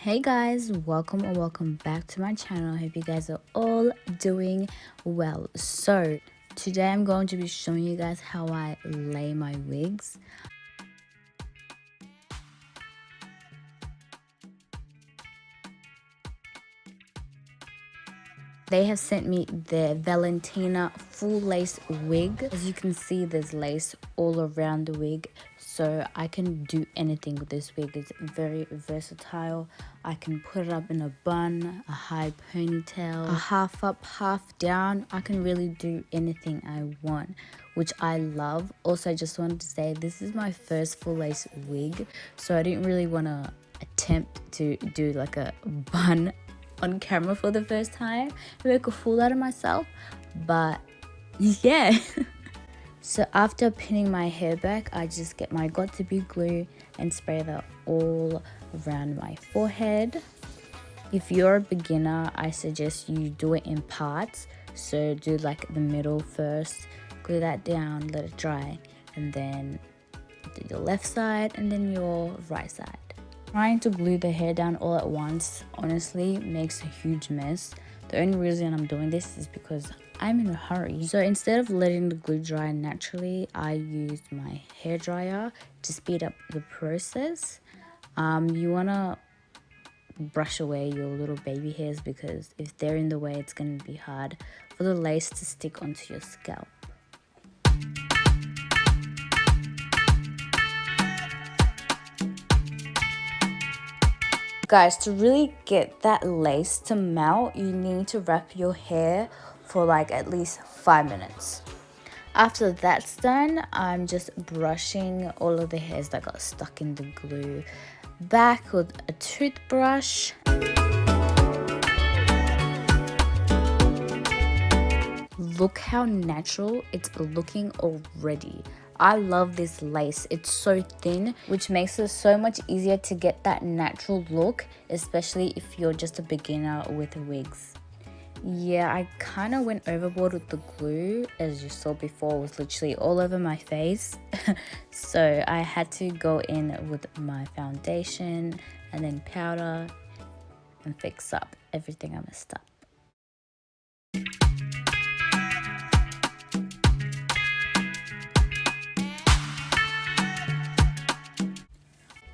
Hey guys, welcome or welcome back to my channel. I hope you guys are all doing well. So today I'm going to be showing you guys how I lay my wigs. They have sent me the Valentina full lace wig. As you can see, there's lace all around the wig, so I can do anything with this wig. It's very versatile. I can put it up in a bun, a high ponytail, a half up, half down. I can really do anything I want, which I love. Also, I just wanted to say this is my first full lace wig, so I didn't really want to attempt to do like a bun on camera for the first time and make a fool out of myself, but yeah. So after pinning my hair back, I just get my got2b glue and spray that all around my forehead. If you're a beginner, I suggest you do it in parts. So do like the middle first, glue that down, let it dry, and then do your left side and then your right side. Trying to glue the hair down all at once honestly makes a huge mess. The only reason I'm doing this is because I'm in a hurry. So instead of letting the glue dry naturally, I used my hair dryer to speed up the process. You want to brush away your little baby hairs because if they're in the way, it's going to be hard for the lace to stick onto your scalp. Guys, to really get that lace to melt, you need to wrap your hair for like at least 5 minutes. After that's done, I'm just brushing all of the hairs that got stuck in the glue back with a toothbrush. Look how natural it's looking already. I love this lace. It's so thin, which makes it so much easier to get that natural look, especially if you're just a beginner with wigs. Yeah, I kind of went overboard with the glue. As you saw before, it was literally all over my face. So I had to go in with my foundation and then powder and fix up everything I messed up.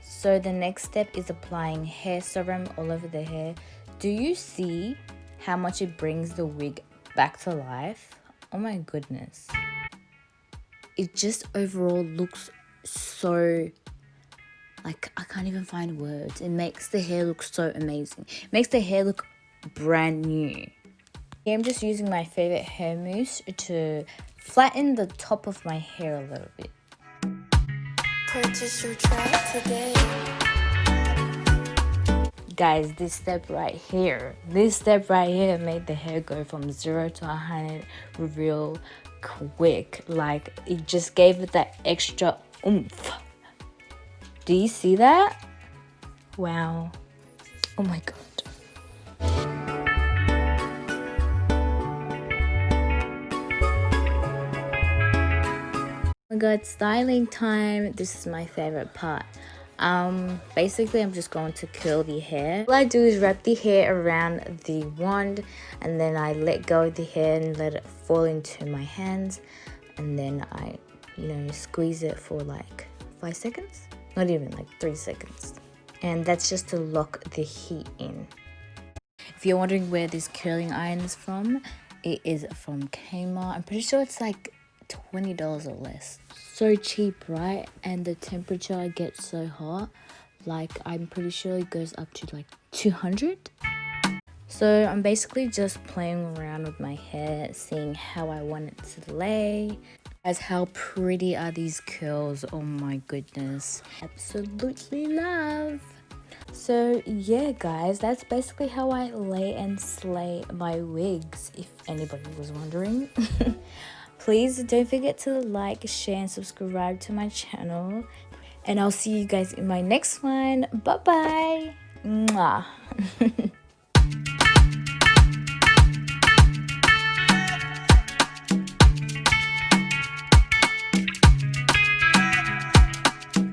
So the next step is applying hair serum all over the hair. Do you see how much it brings the wig back to life? Oh my goodness. It just overall looks so, like, I can't even find words. It makes the hair look so amazing. It makes the hair look brand new. Here I'm just using my favorite hair mousse to flatten the top of my hair a little bit. Purchase your track today. Guys, this step right here made the hair go from 0 to 100 real quick. Like, it just gave it that extra oomph. Do you see that? Wow. Oh my god. Oh my god, styling time. This is my favorite part. Basically I'm just going to curl the hair. All I do is wrap the hair around the wand and then I let go of the hair and let it fall into my hands, and then I squeeze it for like 5 seconds, not even, like 3 seconds, and that's just to lock the heat in. If you're wondering where this curling iron is from, it is from Kmart. I'm pretty sure it's like $20 or less. So cheap, right? And the temperature gets so hot, like I'm pretty sure it goes up to like 200. So I'm basically just playing around with my hair, seeing how I want it to lay. Guys, how pretty are these curls? Oh my goodness, absolutely love. So yeah guys, that's basically how I lay and slay my wigs, if anybody was wondering. Please don't forget to like, share, and subscribe to my channel. And I'll see you guys in my next one. Bye-bye. Mwah.